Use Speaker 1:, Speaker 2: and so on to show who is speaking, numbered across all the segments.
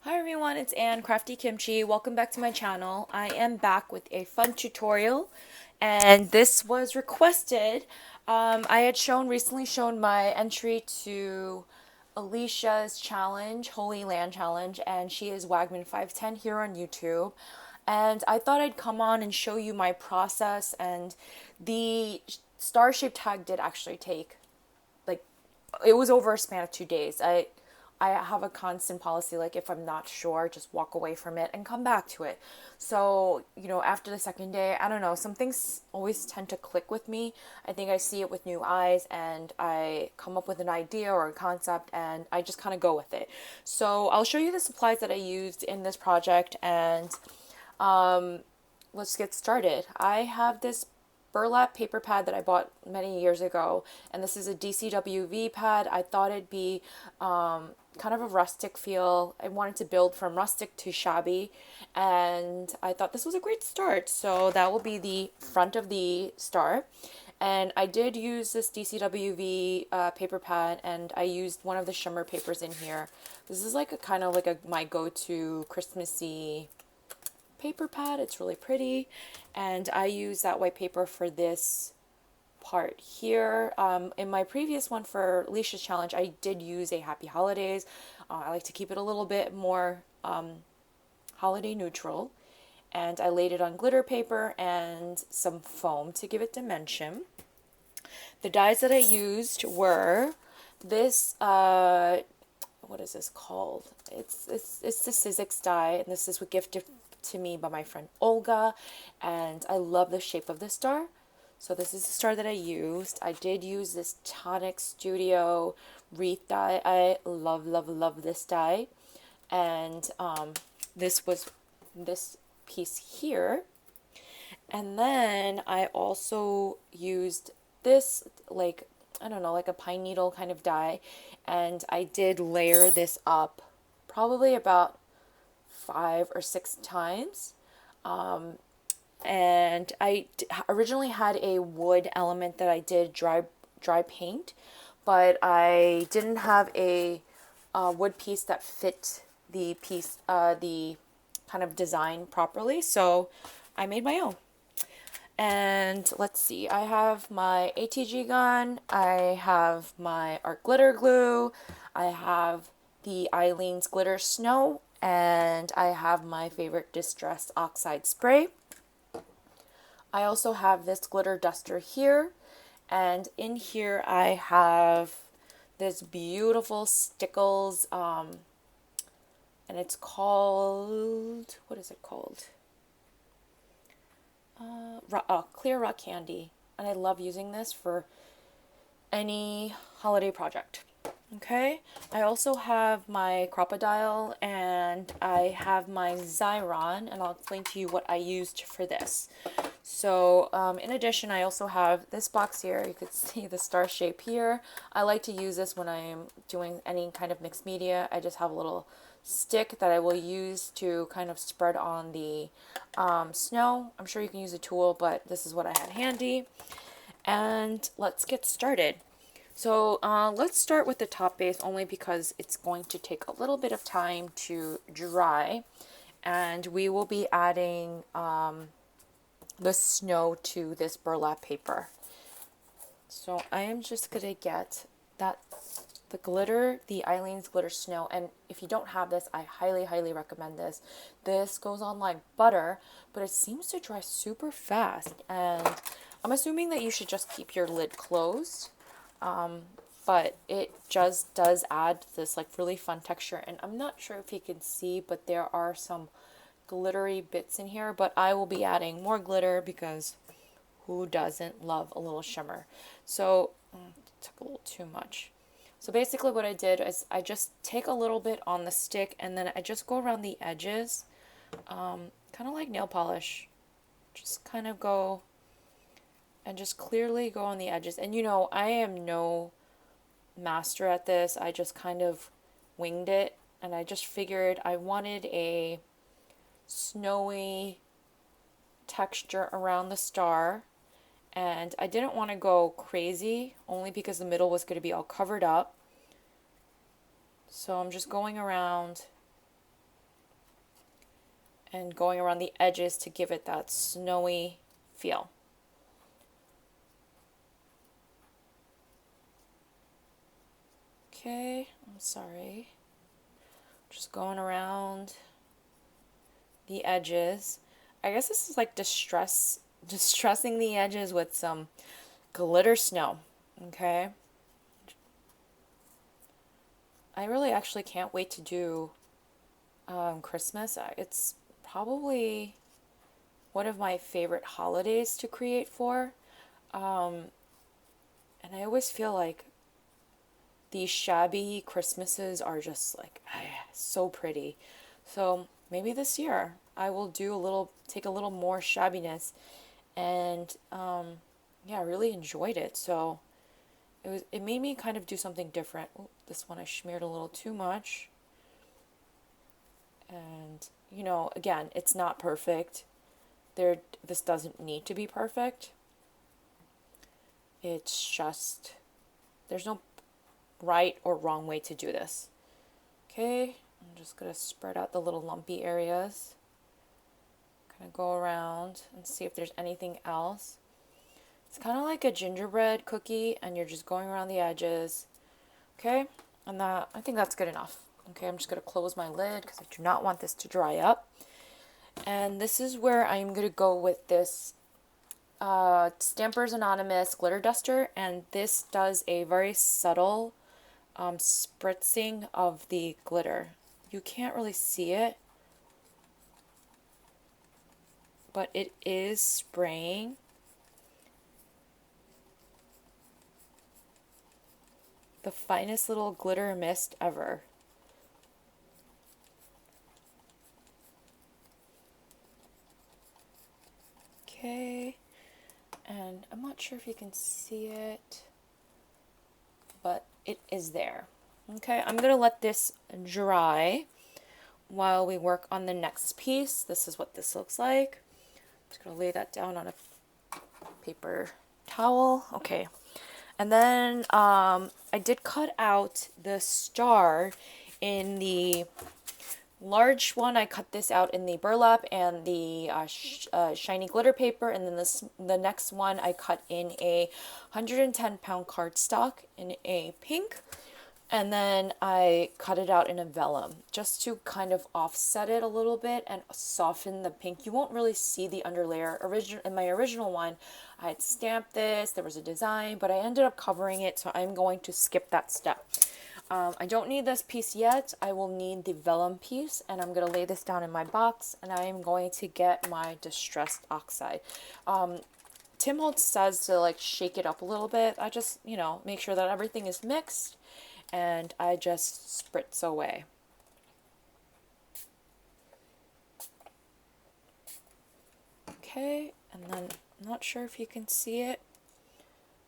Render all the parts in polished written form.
Speaker 1: Hi everyone, it's Anne, Crafty Kimchi. Welcome back to my channel. I am back with a fun tutorial, and this was requested. I had recently shown my entry to Alicia's challenge, Holy Land Challenge, and she is Wagman510 here on YouTube. And I thought I'd come on and show you my process, and the star shape tag did actually take like it was over a span of 2 days. I have a constant policy, like if I'm not sure, just walk away from it and come back to it. So, after the second day, I don't know, some things always tend to click with me. I think I see it with new eyes and I come up with an idea or a concept and I just kind of go with it. So, I'll show you the supplies that I used in this project and let's get started. I have this burlap paper pad that I bought many years ago, and this is a DCWV pad. I thought it'd be kind of a rustic feel. I wanted to build from rustic to shabby, and I thought this was a great start. So that will be the front of the star. And I did use this DCWV paper pad, and I used one of the shimmer papers in here. This is like a kind of like a my go-to Christmassy paper pad. It's really pretty, and I use that white paper for this part here. In my previous one for Alicia's challenge, I did use a Happy Holidays. I like to keep it a little bit more holiday neutral, and I laid it on glitter paper and some foam to give it dimension. The dyes that I used were this what is this called? It's the Sizzix dye, and this is gifted to me by my friend Olga, and I love the shape of the star. So this is the star that I used. I did use this Tonic Studio wreath dye. I love, love, love this dye. And this was this piece here. And then I also used this, like, I don't know, like a pine needle kind of dye. And I did layer this up probably about 5 or 6 times. And I originally had a wood element that I did dry paint, but I didn't have a wood piece that fit the kind of design properly, so I made my own. And let's see, I have my ATG gun, I have my art glitter glue, I have the Eileen's glitter snow, and I have my favorite distress oxide spray. I also have this glitter duster here, and in here I have this beautiful Stickles, and it's called, what is it called? Clear Rock Candy, and I love using this for any holiday project. Okay, I also have my Crocodile and I have my Xyron, and I'll explain to you what I used for this. So in addition, I also have this box here. You could see the star shape here. I like to use this when I'm doing any kind of mixed media. I just have a little stick that I will use to kind of spread on the snow. I'm sure you can use a tool, but this is what I had handy. And let's get started. So let's start with the top base, only because it's going to take a little bit of time to dry, and we will be adding the snow to this burlap paper. So I am just going to get the glitter, the Eileen's glitter snow, and if you don't have this, I highly, highly recommend this. This goes on like butter, but it seems to dry super fast, and I'm assuming that you should just keep your lid closed. But it just does add this like really fun texture, and I'm not sure if you can see, but there are some glittery bits in here, but I will be adding more glitter because who doesn't love a little shimmer? So it took a little too much. So basically what I did is I just take a little bit on the stick and then I just go around the edges, kind of like nail polish. Just kind of go and just clearly go on the edges. And I am no master at this. I just kind of winged it, and I just figured I wanted a snowy texture around the star, and I didn't want to go crazy only because the middle was going to be all covered up. So I'm just going around and going around the edges to give it that snowy feel. Okay, I'm sorry. Just going around the edges. I guess this is like distressing the edges with some glitter snow. Okay. I really actually can't wait to do Christmas. It's probably one of my favorite holidays to create for. And I always feel like these shabby Christmases are just like so pretty. So maybe this year I will take a little more shabbiness, and yeah, I really enjoyed it. So it made me kind of do something different. Ooh, this one I smeared a little too much, and again, it's not perfect. This doesn't need to be perfect. It's just there's no right or wrong way to do this. Okay, I'm just gonna spread out the little lumpy areas. Kind of go around and see if there's anything else. It's kind of like a gingerbread cookie, and you're just going around the edges. Okay, and I think that's good enough. Okay, I'm just gonna close my lid because I do not want this to dry up. And this is where I'm gonna go with this Stampers Anonymous glitter duster, and this does a very subtle spritzing of the glitter. You can't really see it, but it is spraying. The finest little glitter mist ever. Okay, and I'm not sure if you can see it, but it is there. Okay, I'm gonna let this dry while we work on the next piece. This is what this looks like. I'm just gonna lay that down on a paper towel. Okay, and then I did cut out the star in the large one. I cut this out in the burlap and the shiny glitter paper, and then the next one I cut in a 110-pound cardstock in a pink, and then I cut it out in a vellum just to kind of offset it a little bit and soften the pink. You won't really see the underlayer. In my original one, I had stamped this, there was a design, but I ended up covering it, so I'm going to skip that step. I don't need this piece yet. I will need the vellum piece, and I'm going to lay this down in my box, and I am going to get my distressed oxide. Tim Holtz says to like shake it up a little bit. I just, make sure that everything is mixed, and I just spritz away. Okay, and then I'm not sure if you can see it.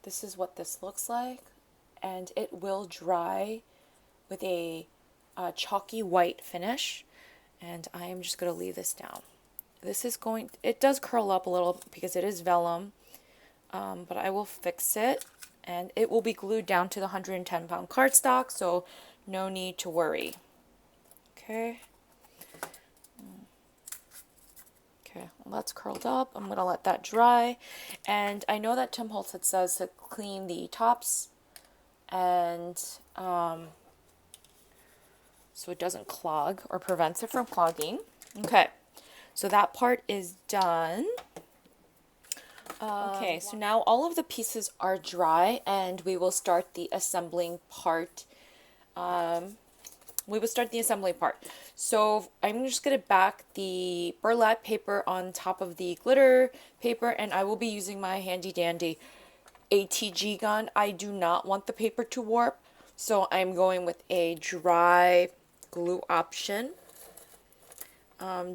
Speaker 1: This is what this looks like, and it will dry with a chalky white finish, and I am just going to leave this down. It does curl up a little because it is vellum, but I will fix it, and it will be glued down to the 110-pound cardstock, so no need to worry. Okay. Okay, well, that's curled up. I'm going to let that dry, and I know that Tim Holtz says to clean the tops, and so it doesn't clog or prevents it from clogging. Okay, so that part is done. Okay, so now all of the pieces are dry, and we will start the assembling part. So I'm just going to back the burlap paper on top of the glitter paper, and I will be using my handy dandy ATG gun. I do not want the paper to warp, so I'm going with a dry glue option.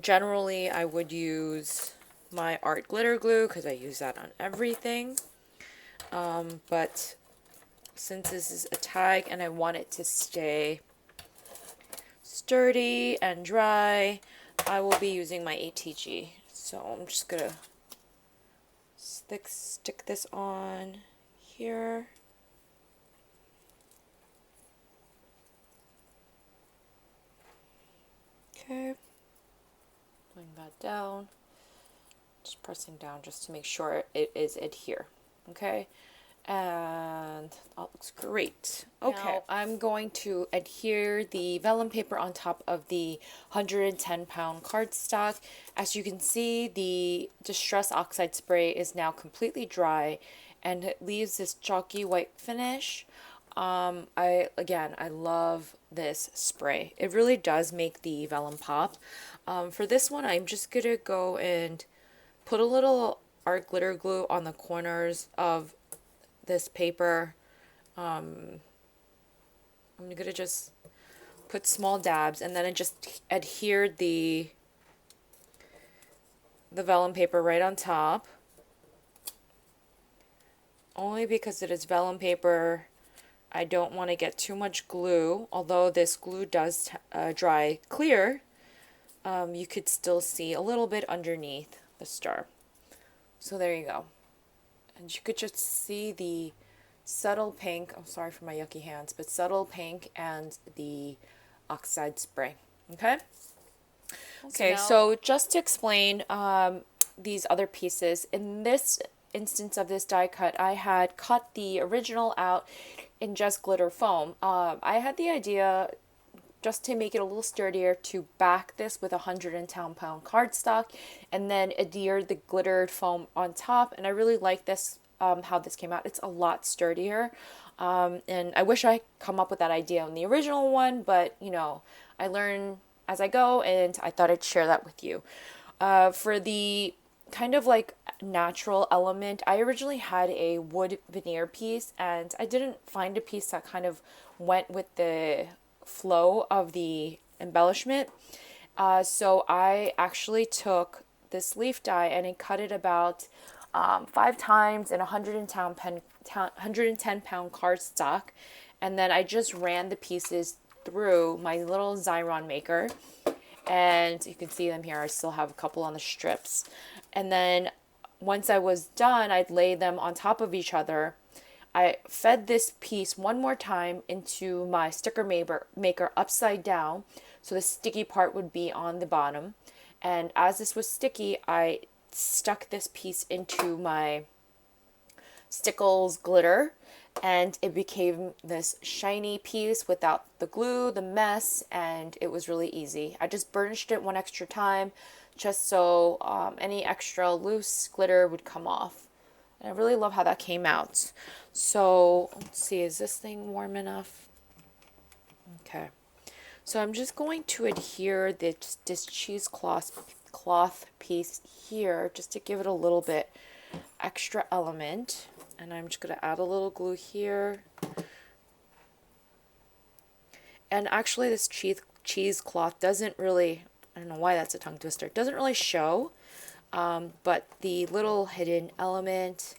Speaker 1: Generally, I would use my art glitter glue because I use that on everything. But since this is a tag and I want it to stay sturdy and dry, I will be using my ATG. So I'm just gonna stick this on here. Okay, putting that that down. Just pressing down just to make sure it is adhere. Okay, and that looks great. Okay, now I'm going to adhere the vellum paper on top of the 110-pound cardstock. As you can see, the Distress Oxide spray is now completely dry, and it leaves this chalky white finish. I love this spray. It really does make the vellum pop. For this one, I'm just gonna go and put a little art glitter glue on the corners of this paper. I'm gonna just put small dabs, and then I just adhered the vellum paper right on top. Only because it is vellum paper, I don't want to get too much glue. Although this glue does dry clear, you could still see a little bit underneath the star. So there you go. And you could just see the subtle pink, I'm sorry for my yucky hands, but subtle pink and the oxide spray. Okay? Okay, so just to explain these other pieces, in this instance of this die cut, I had cut the original out in just glitter foam. I had the idea, just to make it a little sturdier, to back this with 110-pound cardstock and then adhere the glittered foam on top. And I really like this, how this came out. It's a lot sturdier. And I wish I come up with that idea in the original one, but you know, I learn as I go, and I thought I'd share that with you. For the kind of like natural element, I originally had a wood veneer piece, and I didn't find a piece that kind of went with the flow of the embellishment. So I actually took this leaf die and I cut it about 5 times in 110-pound cardstock, and then I just ran the pieces through my little Xyron maker, and you can see them here. I still have a couple on the strips, and then once I was done, I'd lay them on top of each other. I fed this piece one more time into my sticker maker upside down, so the sticky part would be on the bottom. And as this was sticky, I stuck this piece into my Stickles glitter, and it became this shiny piece without the glue, the mess, and it was really easy. I just burnished it one extra time just so any extra loose glitter would come off. And I really love how that came out. So let's see, is this thing warm enough? Okay. So I'm just going to adhere this cheesecloth piece here just to give it a little bit extra element. And I'm just going to add a little glue here. And actually this cheesecloth doesn't really, I don't know why that's a tongue twister, it doesn't really show. But the little hidden element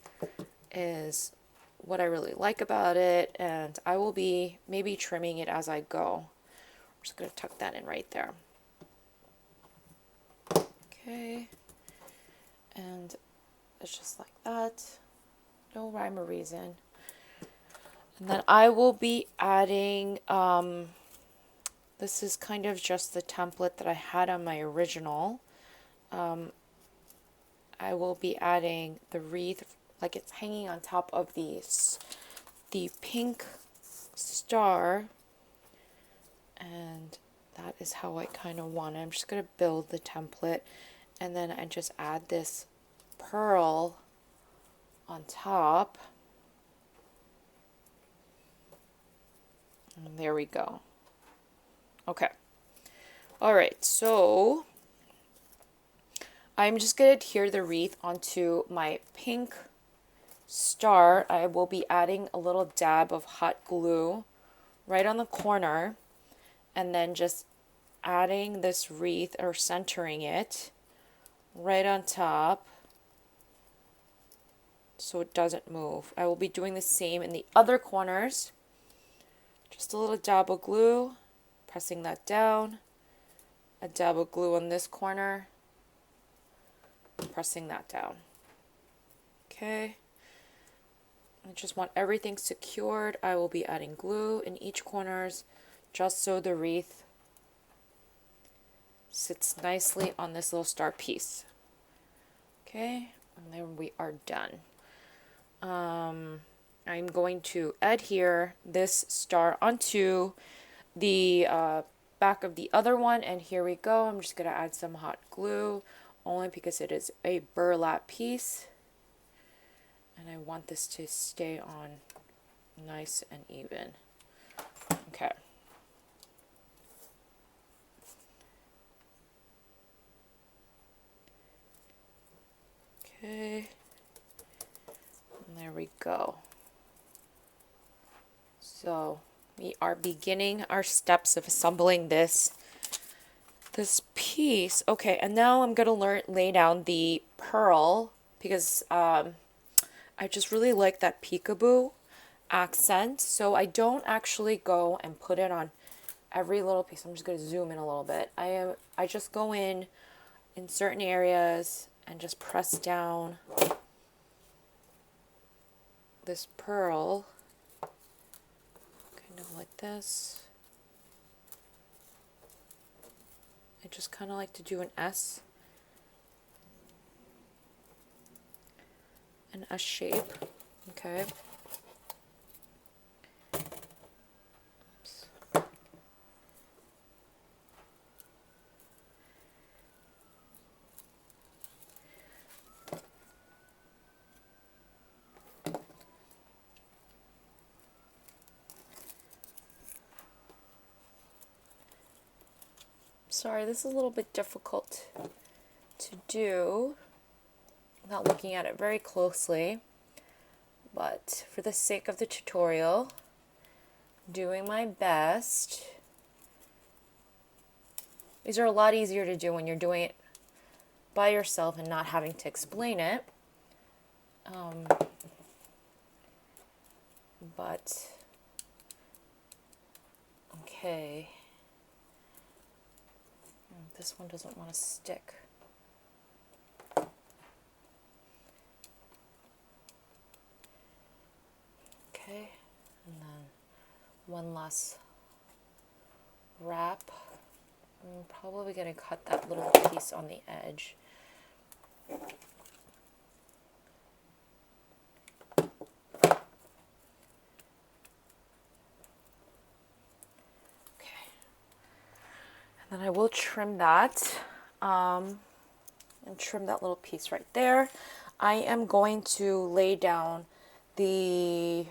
Speaker 1: is what I really like about it. And I will be maybe trimming it as I go. I'm just going to tuck that in right there. Okay. And it's just like that. No rhyme or reason. And then I will be adding, this is kind of just the template that I had on my original. I will be adding the wreath, like it's hanging on top of the pink star. And that is how I kind of want it. I'm just going to build the template, and then I just add this pearl on top. And there we go. Okay. All right, so I'm just going to adhere the wreath onto my pink star. I will be adding a little dab of hot glue right on the corner, and then just adding this wreath, or centering it right on top so it doesn't move. I will be doing the same in the other corners. Just a little dab of glue, pressing that down, a dab of glue on this corner, pressing that down. Okay. I just want everything secured. I will be adding glue in each corners just so the wreath sits nicely on this little star piece. Okay, and then we are done. I'm going to adhere this star onto the back of the other one, and here we go. I'm just going to add some hot glue, only because it is a burlap piece, and I want this to stay on nice and even. Okay. Okay. And there we go. So we are beginning our steps of assembling this piece. Okay, and now I'm gonna lay down the pearl, because I just really like that peekaboo accent. So I don't actually go and put it on every little piece. I'm just gonna zoom in a little bit. I just go in certain areas and just press down this pearl, kind of like this. I just kind of like to do an S shape. Okay. Oops. Sorry, this is a little bit difficult to do without looking at it very closely, but for the sake of the tutorial, doing my best. These are a lot easier to do when you're doing it by yourself and not having to explain it. But okay, this one doesn't want to stick. Okay, and then one last wrap. I'm probably going to cut that little piece on the edge. And then I will trim that, and trim that little piece right there. I am going to lay down the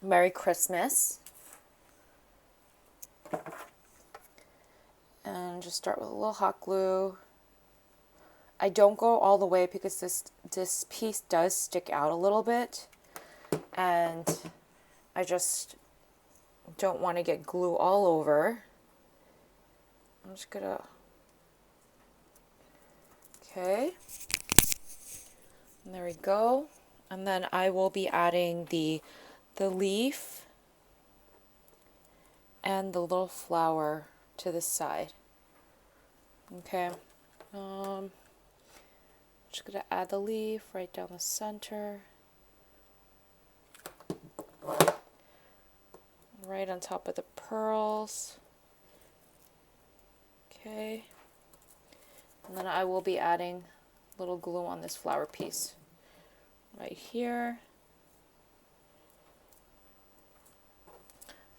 Speaker 1: Merry Christmas, and just start with a little hot glue. I don't go all the way because this piece does stick out a little bit, and I just don't want to get glue all over. I'm just gonna, okay, and there we go. And then I will be adding the leaf and the little flower to the side. Okay, just gonna add the leaf right down the center, right on top of the pearls. Okay, and then I will be adding little glue on this flower piece right here.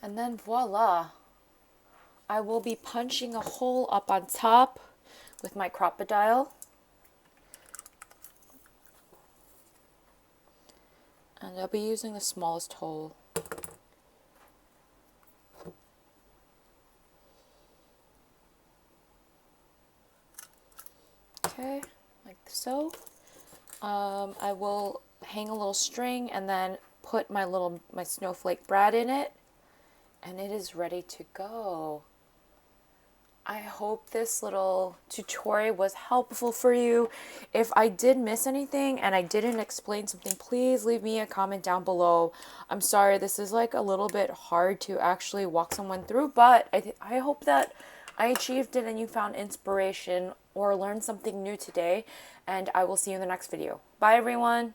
Speaker 1: And then voila, I will be punching a hole up on top with my crocodile. And I'll be using the smallest hole. Okay, like so. I will hang a little string and then put my snowflake Brad in it, and it is ready to go. I hope this little tutorial was helpful for you. If I did miss anything and I didn't explain something, please leave me a comment down below. I'm sorry, this is like a little bit hard to actually walk someone through, but I hope that I achieved it and you found inspiration or learned something new today, and I will see you in the next video. Bye everyone.